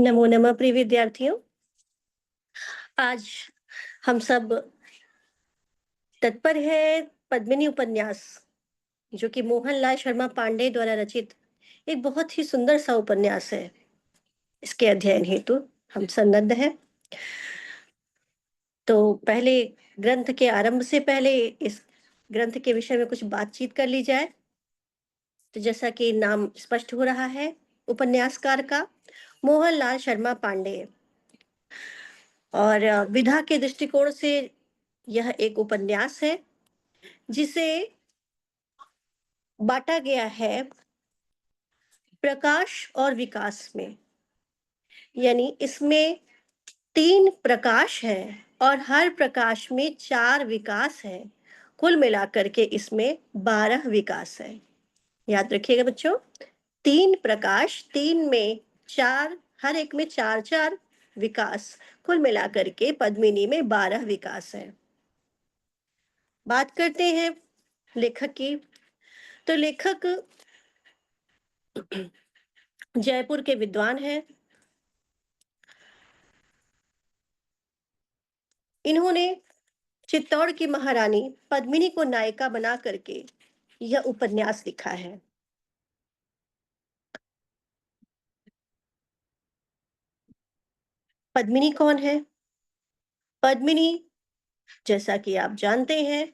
नमो नमः प्रिय विद्यार्थियों। आज हम सब तत्पर है पद्मिनी उपन्यास, जो कि मोहनलाल शर्मा पांडे द्वारा रचित एक बहुत ही सुंदर सा उपन्यास है। इसके अध्ययन हेतु हम सन्नद्ध हैं। तो पहले ग्रंथ के आरंभ से पहले इस ग्रंथ के विषय में कुछ बातचीत कर ली जाए। तो जैसा कि नाम स्पष्ट हो रहा है उपन्यासकार का, मोहनलाल शर्मा पांडे, और विधा के दृष्टिकोण से यह एक उपन्यास है जिसे बांटा गया है प्रकाश और विकास में। यानी इसमें 3 प्रकाश हैं और हर प्रकाश में 4 विकास हैं। कुल मिलाकर के इसमें 12 विकास हैं। याद रखिएगा बच्चों, 3 प्रकाश, 3 में 4, हर एक में 4-4 विकास, कुल मिलाकर के पद्मिनी में 12 विकास हैं। बात करते हैं लेखक की। तो लेखक जयपुर के विद्वान हैं। इन्होंने चित्तौड़ की महारानी पद्मिनी को नायिका बना करके यह उपन्यास लिखा है। पद्मिनी कौन है? पद्मिनी, जैसा कि आप जानते हैं,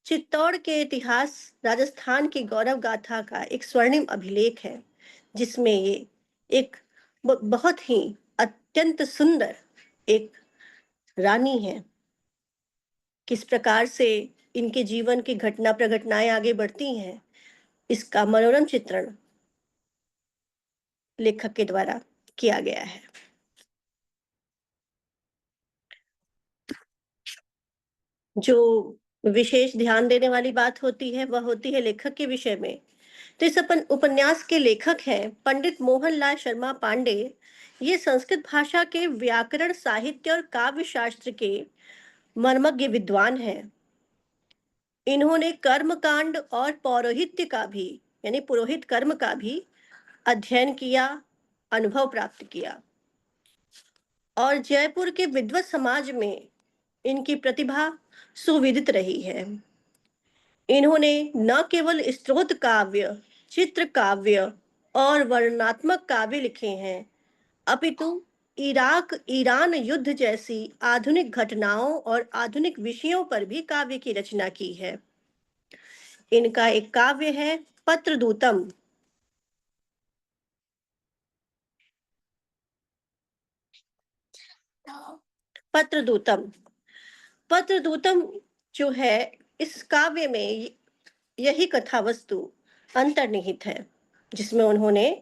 चित्तौड़ के इतिहास, राजस्थान की गौरव गाथा का एक स्वर्णिम अभिलेख है, जिसमें ये एक बहुत ही अत्यंत सुंदर एक रानी है। किस प्रकार से इनके जीवन की घटना प्रघटनाएं आगे बढ़ती हैं, इसका मनोरम चित्रण लेखक के द्वारा किया गया है। जो विशेष ध्यान देने वाली बात होती है वह होती है लेखक के विषय में। तो इस उपन्यास के लेखक हैं पंडित मोहनलाल शर्मा पांडे। ये संस्कृत भाषा के व्याकरण, साहित्य और काव्य शास्त्र के मर्मज्ञ विद्वान हैं। इन्होंने कर्मकांड और पौरोहित्य का भी, यानी पुरोहित कर्म का भी अध्ययन किया, अनुभव प्राप्त किया, और जयपुर के विद्वत समाज में इनकी प्रतिभा सुविदित रही है। इन्होंने न केवल स्तोत्र काव्य, चित्र काव्य और वर्णनात्मक काव्य लिखे हैं, अपितु इराक ईरान युद्ध जैसी आधुनिक घटनाओं और आधुनिक विषयों पर भी काव्य की रचना की है। इनका एक काव्य है पत्रदूतम। पत्रदूतम पत्रदूतम जो है, इस काव्य में यही कथा वस्तु अंतर्निहित है, जिसमें उन्होंने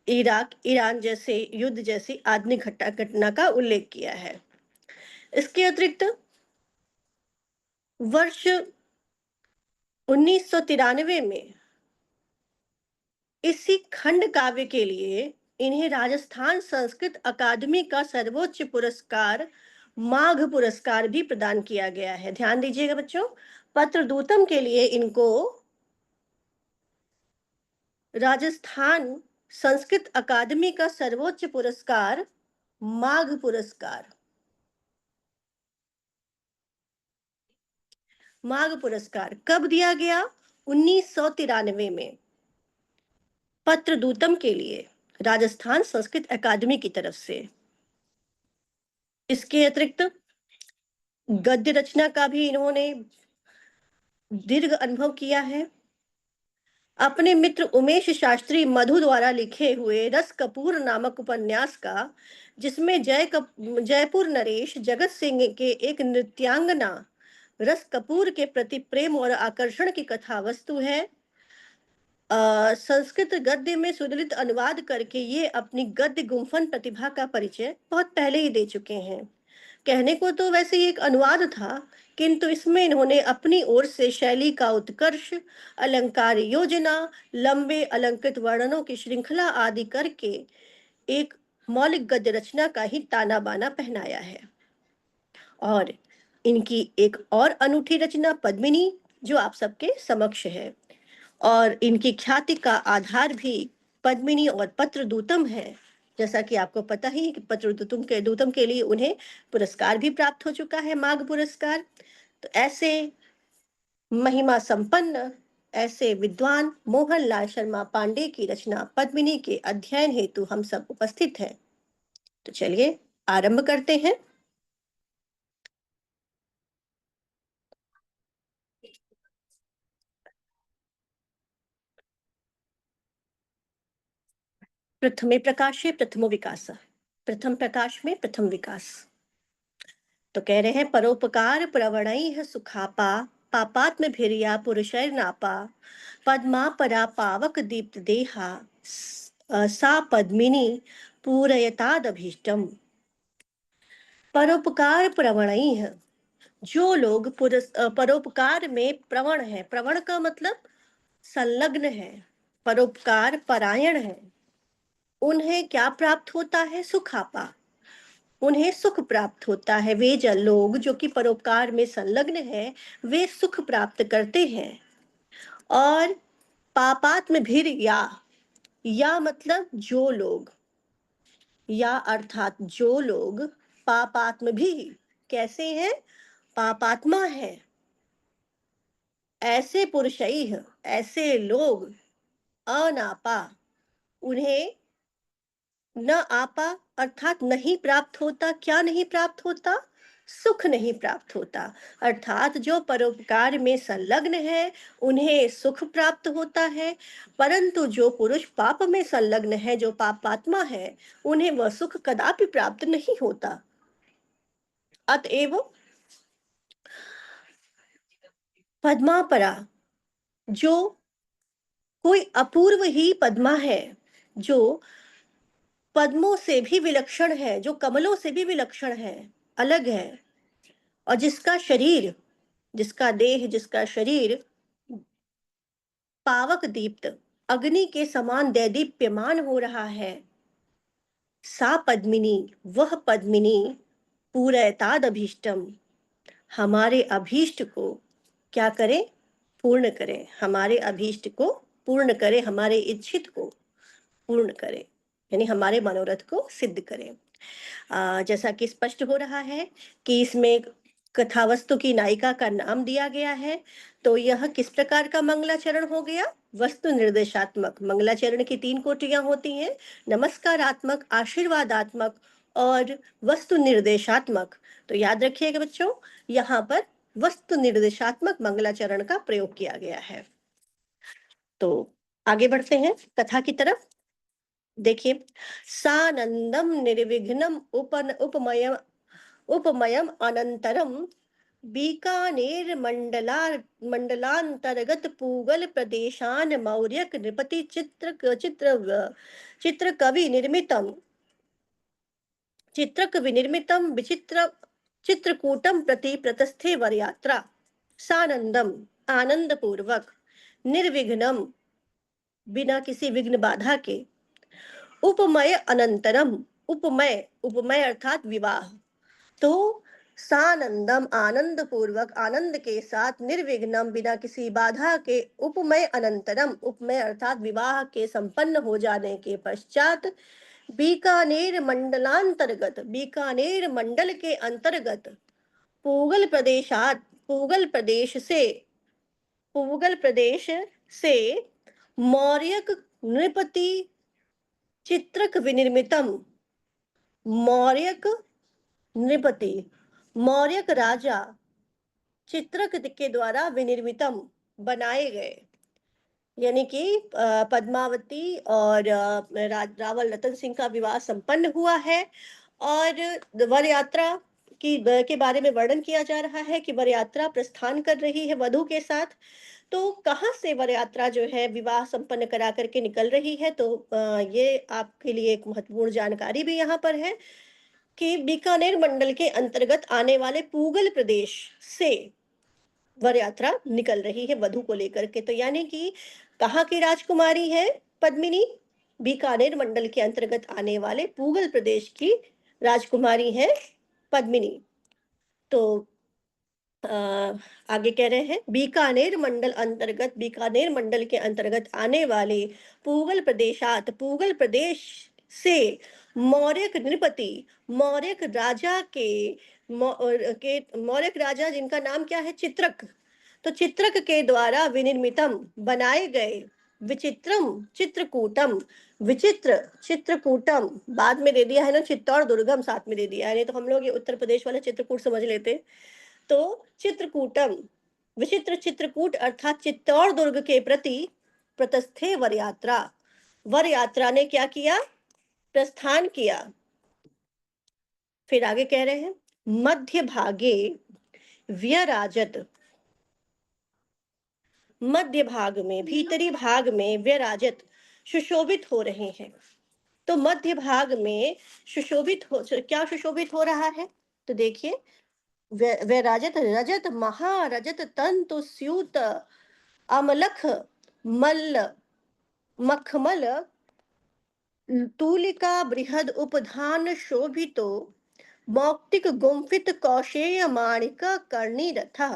इराक ईरान जैसे युद्ध जैसी आधुनिक घटना का उल्लेख किया है। इसके अतिरिक्त वर्ष 1993 में इसी खंड काव्य के लिए इन्हें राजस्थान संस्कृत अकादमी का सर्वोच्च पुरस्कार माघ पुरस्कार भी प्रदान किया गया है। ध्यान दीजिएगा बच्चों, पत्रदूतम के लिए इनको राजस्थान संस्कृत अकादमी का सर्वोच्च पुरस्कार माघ पुरस्कार, माघ पुरस्कार कब दिया गया? 1993 में पत्रदूतम के लिए राजस्थान संस्कृत अकादमी की तरफ से। इसके अतिरिक्त गद्य रचना का भी इन्होंने दीर्घ अनुभव किया है। अपने मित्र उमेश शास्त्री मधु द्वारा लिखे हुए रस कपूर नामक उपन्यास का, जिसमें जयपुर नरेश जगत सिंह के एक नृत्यांगना रस कपूर के प्रति प्रेम और आकर्षण की कथा वस्तु है, संस्कृत गद्य में सुललित अनुवाद करके ये अपनी गद्य गुम्फन प्रतिभा का परिचय बहुत पहले ही दे चुके हैं। कहने को तो वैसे ही एक अनुवाद था, किंतु इसमें इन्होंने अपनी ओर से शैली का उत्कर्ष, अलंकार योजना, लंबे अलंकृत वर्णनों की श्रृंखला आदि करके एक मौलिक गद्य रचना का ही ताना बाना पहनाया है। और इनकी एक और अनूठी रचना पद्मिनी, जो आप सबके समक्ष है, और इनकी ख्याति का आधार भी पद्मिनी और पत्रदूतम है। जैसा कि आपको पता ही है कि पत्रदूतम के लिए उन्हें पुरस्कार भी प्राप्त हो चुका है, माघ पुरस्कार। तो ऐसे महिमा संपन्न, ऐसे विद्वान मोहनलाल शर्मा पांडे की रचना पद्मिनी के अध्ययन हेतु हम सब उपस्थित हैं। तो चलिए आरंभ करते हैं। प्रथमे प्रकाशे प्रथमो विकास, प्रथम प्रकाश में प्रथम विकास। तो कह रहे हैं, परोपकार प्रवणैः सुखापा, पापात्म भिरिया पुरुषैर नापा, पद्मा परा पावक दीप्त देहा, सा पद्मिनी पूरयतादभीष्टम। परोपकार प्रवणैः, जो लोग परोपकार में प्रवण है, प्रवण का मतलब संलग्न है, परोपकार परायण है, उन्हें क्या प्राप्त होता है? सुखापा, उन्हें सुख प्राप्त होता है। वे जन लोग जो कि परोपकार में संलग्न है, वे सुख प्राप्त करते हैं। और पापात्म भीर, या मतलब जो लोग, या अर्थात जो लोग पापात्म भी, कैसे हैं? पापात्मा है, ऐसे पुरुषैः, ऐसे लोग, अनापा, उन्हें न आपा अर्थात नहीं प्राप्त होता। क्या नहीं प्राप्त होता? सुख नहीं प्राप्त होता। अर्थात जो परोपकार में संलग्न है, उन्हें सुख प्राप्त होता है, परंतु जो पुरुष पाप में संलग्न है, जो पापात्मा है, उन्हें वह सुख कदापि प्राप्त नहीं होता। अतएव पद्मापरा, जो कोई अपूर्व ही पद्मा है, जो पद्मों से भी विलक्षण है, जो कमलों से भी विलक्षण है, अलग है, और जिसका शरीर, जिसका देह, जिसका शरीर पावक दीप्त, अग्नि के समान दैदीप्यमान हो रहा है, सा पद्मिनी, वह पद्मिनी, पूरयताद अभीष्टम, हमारे अभीष्ट को क्या करे? पूर्ण करे, हमारे अभीष्ट को पूर्ण करे, हमारे इच्छित को पूर्ण करे, यानी हमारे मनोरथ को सिद्ध करे। जैसा कि स्पष्ट हो रहा है कि इसमें कथावस्तु की नायिका का नाम दिया गया है। तो यह किस प्रकार का मंगलाचरण हो गया? वस्तु निर्देशात्मक। मंगलाचरण की 3 कोटियां होती हैं, नमस्कारात्मक, आशीर्वादात्मक और वस्तु निर्देशात्मक। तो याद रखिएगा बच्चों, यहाँ पर वस्तु निर्देशात्मक मंगलाचरण का प्रयोग किया गया है। तो आगे बढ़ते हैं कथा की तरफ। देखिए, सानंदम निर्विघ्नम उपमय उपमयम अनंतरम, बीकानेर मंडलांतर्गत पूगल प्रदेशान मौर्यक नृपति चित्र कवि निर्मितम, चित्रक विनिर्मितम विचित्र चित्रकूटम प्रति प्रतस्थे वर यात्रा। सानंदम, आनंद पूर्वक, निर्विघ्नम, बिना किसी विघ्न बाधा के, उपमय अनंतरम, उपमय, उपमय अर्थात विवाह। तो सानंदम, आनंद पूर्वक, आनंद के साथ, निर्विघ्नम, बिना किसी बाधा के, उपमय अनंतरम, उपमय अर्थात विवाह के संपन्न हो जाने के पश्चात, बीकानेर मंडलांतर्गत, बीकानेर मंडल के अंतर्गत, पूगल प्रदेशात, पूगल प्रदेश से, पूगल प्रदेश से, मौर्यक नृपति चित्रक विनिर्मितम, मौर्यक नृपति, मौर्यक राजा चित्रक के द्वारा विनिर्मितम, बनाए गए, यानी कि पद्मावती और रावल रतन सिंह का विवाह संपन्न हुआ है। और वर यात्रा की के बारे में वर्णन किया जा रहा है कि वर यात्रा प्रस्थान कर रही है वधु के साथ। तो कहाँ से वर यात्रा जो है विवाह संपन्न करा करके निकल रही है? तो ये आपके लिए एक महत्वपूर्ण जानकारी भी यहाँ पर है कि बीकानेर मंडल के अंतर्गत आने वाले पूगल प्रदेश से वर यात्रा निकल रही है वधु को लेकर के। तो यानी कि कहाँ की राजकुमारी है पद्मिनी? बीकानेर मंडल के अंतर्गत आने वाले पूगल प्रदेश की राजकुमारी है पद्मिनी। तो आ, आगे कह रहे हैं, बीकानेर मंडल अंतर्गत, बीकानेर मंडल के अंतर्गत आने वाले पूगल प्रदेशात, पूगल प्रदेश से मौर्यक नृपति, मौर्यक राजा मौर्यक राजा जिनका नाम क्या है, चित्रक। तो चित्रक के द्वारा विनिर्मितम बनाए गए विचित्रम चित्रकूटम, विचित्र चित्रकूटम, बाद में दे दिया है ना चित्तौड़ दुर्गम, साथ में दे दिया है, नहीं तो हम लोग ये उत्तर प्रदेश वाला चित्रकूट समझ लेते। तो चित्रकूटम, विचित्र चित्रकूट अर्थात चित्तौड़ दुर्ग के प्रति प्रतस्थे वर यात्रा, वर यात्रा ने क्या किया, प्रस्थान किया। फिर आगे कह रहे हैं, मध्य भागे व्यराजत, मध्य भाग में, भीतरी भाग में व्यराजत सुशोभित हो रहे हैं। तो मध्य भाग में सुशोभित हो, क्या सुशोभित हो रहा है, तो देखिए, व्यराजत रजत महारजत तंतु स्यूत अमलख मल्ल मखमल तूलिका बृहद उपधान शोभितो मौक्तिक गुम्फित कौशेय माणिक कर्णी रथा।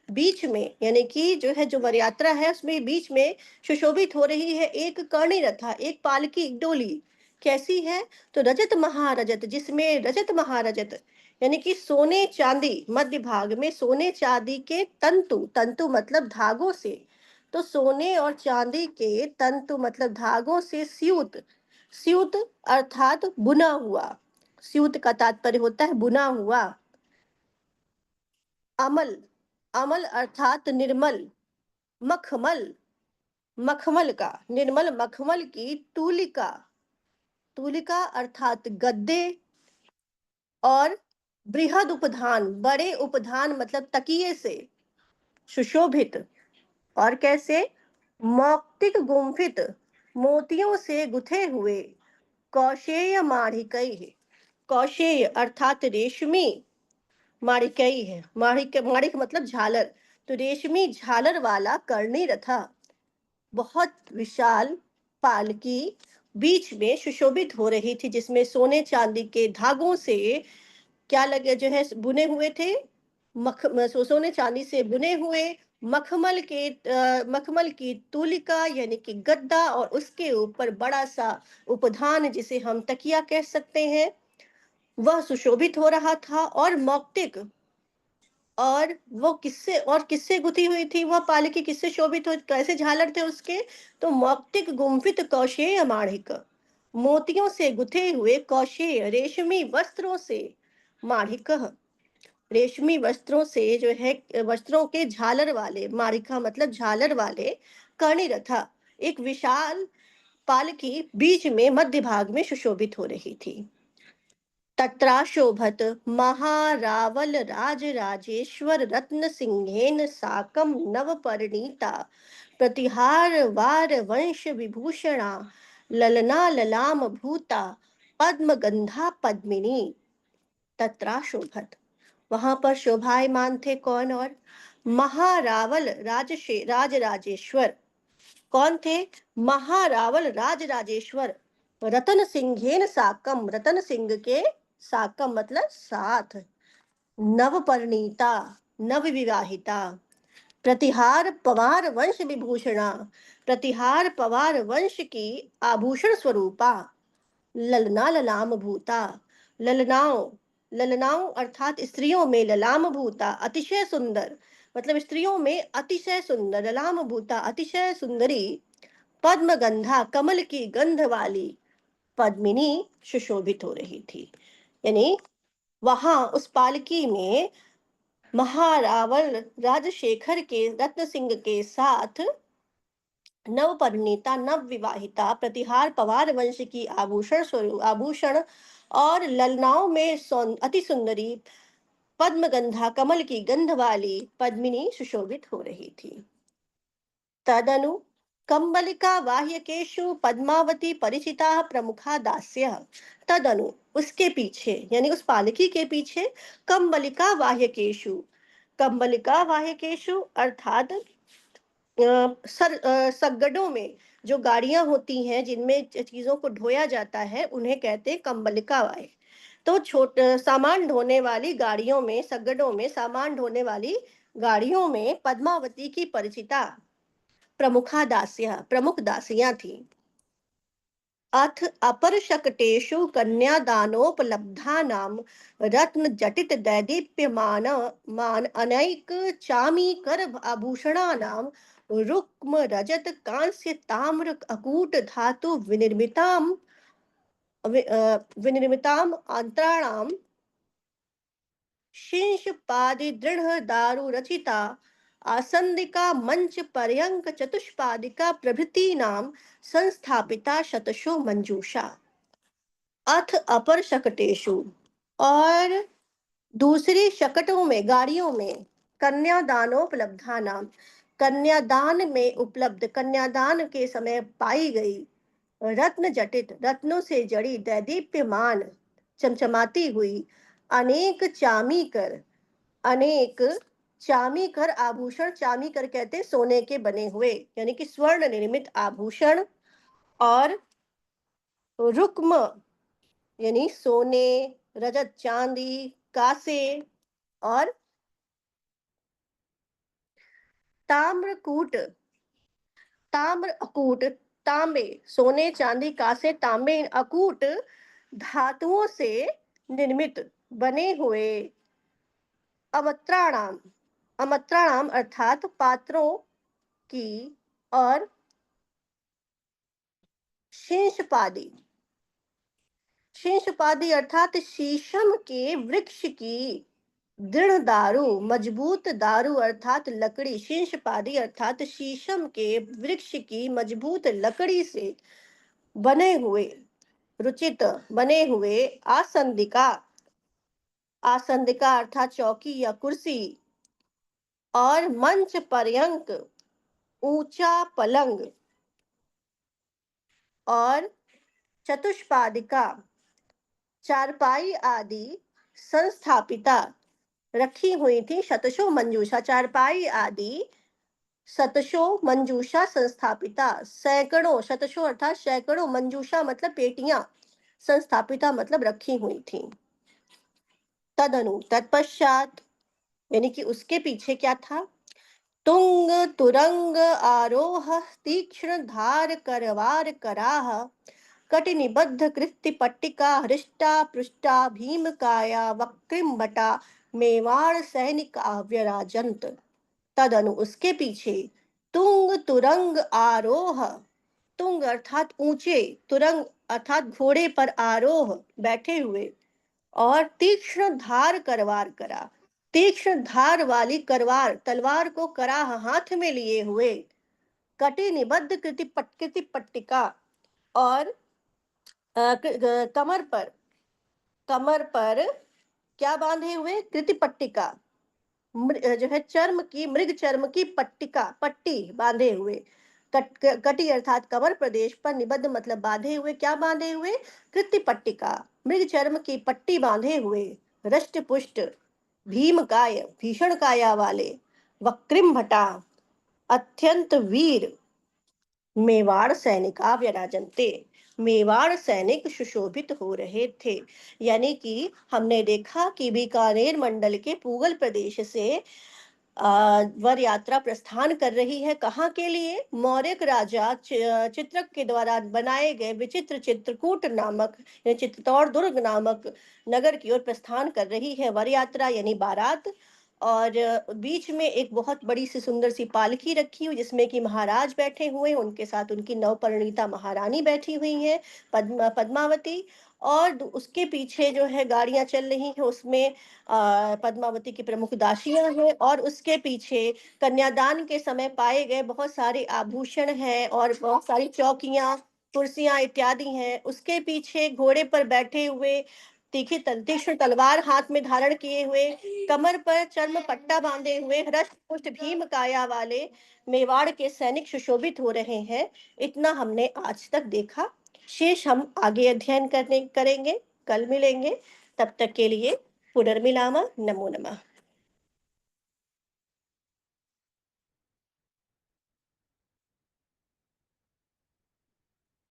बीच में यानी कि जो है, जो वर यात्रा है उसमें बीच में सुशोभित हो रही है एक कर्णी रथा, एक पालकी, एक डोली। कैसी है, तो रजत महारजत, जिसमें रजत महारजत यानी कि सोने चांदी, मध्य भाग में सोने चांदी के तंतु, तंतु मतलब धागों से, तो सोने और चांदी के तंतु मतलब धागों से स्यूत, स्यूत अर्थात बुना हुआ, स्यूत का तात्पर्य होता है बुना हुआ। अमल, अमल अर्थात निर्मल, मखमल, मखमल का, निर्मल मखमल की तूलिका, तूलिका अर्थात गद्दे, और बृहद उपधान, बड़े उपधान मतलब तकिए से सुशोभित। और कैसे, मौक्तिक गुम्फित, मोतियों से गुथे हुए, कौशेय माढ़िकई, कौशेय अर्थात रेशमी, माणिकई है, माणिक, माणिक मतलब झालर, तो रेशमी झालर वाला कर्णी रथा, बहुत विशाल पालकी बीच में सुशोभित हो रही थी, जिसमें सोने चांदी के धागों से क्या लगे, जो है बुने हुए थे, सोने चांदी से बुने हुए मखमल की तूलिका यानी कि गद्दा, और उसके ऊपर बड़ा सा उपधान जिसे हम तकिया कह सकते हैं, वह सुशोभित हो रहा था। और मौक्तिक, और वो किससे गुथी हुई थी, वह पालकी किससे शोभित हो, कैसे झालर थे उसके, तो मौक्तिक गुम्फित कौशेय माणिक, मोतियों से गुथे हुए कौशेय रेशमी वस्त्रों से, माणिक रेशमी वस्त्रों से जो है, वस्त्रों के झालर वाले, माणिका मतलब झालर वाले कर्णी रथा, एक विशाल पालकी बीच में मध्य भाग में सुशोभित हो रही थी। तत्राशोभत महारावल राज राजेश्वर रत्न सिंहेन साकम नवपरिणीता प्रतिहार वार वंश विभूषणा ललना ललाम भूता पद्म गंधा पद्मिनी। तत्राशोभत, वहां पर शोभायमान थे कौन, और महारावल राज राजेश्वर, कौन थे, महारावल राज राजेश्वर रतन सिंहेन साकम, रतन सिंह के साकम मतलब साथ, नवपरिणीता नव विवाहिता, प्रतिहार पवार वंश विभूषणा, प्रतिहार पवार वंश की आभूषण स्वरूपा, ललना ललाम भूता, ललनाओं, ललनाओं अर्थात स्त्रियों में, ललाम भूता अतिशय सुंदर, मतलब स्त्रियों में अतिशय सुंदर, ललाम भूता अतिशय सुंदरी, पद्म गंधा कमल की गंध वाली पद्मिनी सुशोभित हो रही थी। यानी वहां उस पालकी में महारावल राजशेखर के रत्न सिंह के साथ नवपरिणीता नव विवाहिता प्रतिहार पवार वंश की आभूषण स्वरूप, आभूषण और ललनाओं में अति सुंदरी पद्मगंधा कमल की गंध वाली पद्मिनी सुशोभित हो रही थी। तदनु कंबलिका बाह्यकेशु पद्मावती परिचिता प्रमुखा दास्य, तदनु उसके पीछे यानी उस पालकी के पीछे कंबलिका बाह्यकेशु, कंबलिका बाह्यकेशु अर्थात सगड़ों में जो गाड़ियां होती हैं जिनमें चीजों को ढोया जाता है, उन्हें कहते हैं कंबलिका वाहे। तो छोटे सामान ढोने वाली गाड़ियों में, सगड़ों में सामान ढोने वाली गाड़ियों में पद्मावती की परिचिता प्रमुखा दासियां, प्रमुख दासियां थी। अथ अपरशकटेषु कन्यादानोपलब्धानां रत्नजटितदैदीप्यमान मान अनैक चामीकर आभूषणानां रुक्म रजत कांस्य ताम्र अकूट धातु विनिर्मिताम् अंतराणां शीर्षपादि दृढ़ दारु रचिता आसंदिका मंच पर्यंक चतुष्पादिका प्रभृतीनां संस्थापिता शतशो मंजूषा। अथ अपर शकटेशु, और दूसरी शकटों में, गाड़ियों में, कन्यादानोपलब्धा नाम, कन्यादान में उपलब्ध, कन्यादान के समय पाई गई, रत्न जटित, रत्नों से जड़ी, दैदीप्यमान, चमचमाती हुई, अनेक चामीकर, अनेक चामीकर आभूषण, चामीकर कहते सोने के बने हुए यानी कि स्वर्ण निर्मित आभूषण, और रुक्म यानी सोने, रजत, चांदी, कांसे, और ताम्रकूट, ताम्र अकूट, तांबे, सोने, चांदी, कांसे, तांबे, अकूट धातुओं से निर्मित बने हुए अमत्राणाम, अमत्राणाम अर्थात पात्रों की, और शेषपादी, शेषपादी अर्थात शीशम के वृक्ष की दृढ़ दारू, मजबूत दारू अर्थात लकड़ी, शीर्षपादी अर्थात शीशम के वृक्ष की मजबूत लकड़ी से बने हुए, रुचित बने हुए आसंदिका, आसंदिका अर्थात चौकी या कुर्सी, और मंच पर्यंक ऊंचा पलंग, और चतुष्पादिका चारपाई आदि संस्थापिता रखी हुई थी, शतशो मंजूषा, चारपाई आदि शतशो मंजूषा संस्थापिता, सैकड़ों, शतशो अर्थात सैकड़ों, मंजूषा मतलब पेटियां, संस्थापिता मतलब रखी हुई थी। तदनु तत्पश्चात, यानी कि उसके पीछे क्या था, तुंग तुरंग आरोह तीक्ष्ण धार करवार कराह कटिनिबद्ध कृत्ति पट्टिका हृष्टा पृष्ठा भीम काया वक्रिमटा मेवाड़ सैनिक व्यराजंत। तदनु उसके पीछे, तुंग तुरंग आरोह, तुंग अर्थात ऊंचे, तुरंग अर्थात घोड़े पर आरोह बैठे हुए, और तीक्ष्ण धार करवार करा, तीक्ष्ण धार वाली करवार तलवार को कराह हाथ में लिए हुए, कटी निबद्ध कृति पट्टिका, और कमर पर, कमर पर क्या बांधे हुए, कृति पट्टिका, जो है चर्म की, मृग चर्म की पट्टिका, पट्टी बांधे हुए, कटी अर्थात कमर प्रदेश पर, निबद्ध मतलब बांधे हुए, क्या बांधे हुए, कृति पट्टिका, मृग चर्म की पट्टी बांधे हुए, रष्ट पुष्ट, भीम काय, भीषण काया वाले, वक्रिम भटा, अत्यंत वीर, मेवाड़ सैनिक व्यराजनते, मेवाड़ सैनिक सुशोभित हो रहे थे। यानी कि हमने देखा कि बीकानेर मंडल के पूगल प्रदेश से वर यात्रा प्रस्थान कर रही है, कहाँ के लिए, मौर्य राजा चित्रक के द्वारा बनाए गए विचित्र चित्रकूट नामक या चित्तौड़ दुर्ग नामक नगर की ओर प्रस्थान कर रही है वर यात्रा यानी बारात। और बीच में एक बहुत बड़ी सी सुंदर सी पालकी रखी हुई, जिसमें कि महाराज बैठे हुए, उनके साथ उनकी नवपरिणीता महारानी बैठी हुई है, पद्मावती। और उसके पीछे जो है गाड़ियां चल रही हैं, उसमें पद्मावती की प्रमुख दासियां हैं, और उसके पीछे कन्यादान के समय पाए गए बहुत सारे आभूषण हैं, और बहुत सारी चौकियां, कुर्सियां इत्यादि हैं। उसके पीछे घोड़े पर बैठे हुए, तीखी तीक्ष्ण तलवार हाथ में धारण किए हुए, कमर पर चर्म पट्टा बांधे हुए, हृष्ट पुष्ट भीम काया वाले मेवाड़ के सैनिक सुशोभित हो रहे हैं। इतना हमने आज तक देखा, शेष हम आगे अध्ययन करेंगे, कल मिलेंगे। तब तक के लिए पुनर्मिलामा, नमो नमः।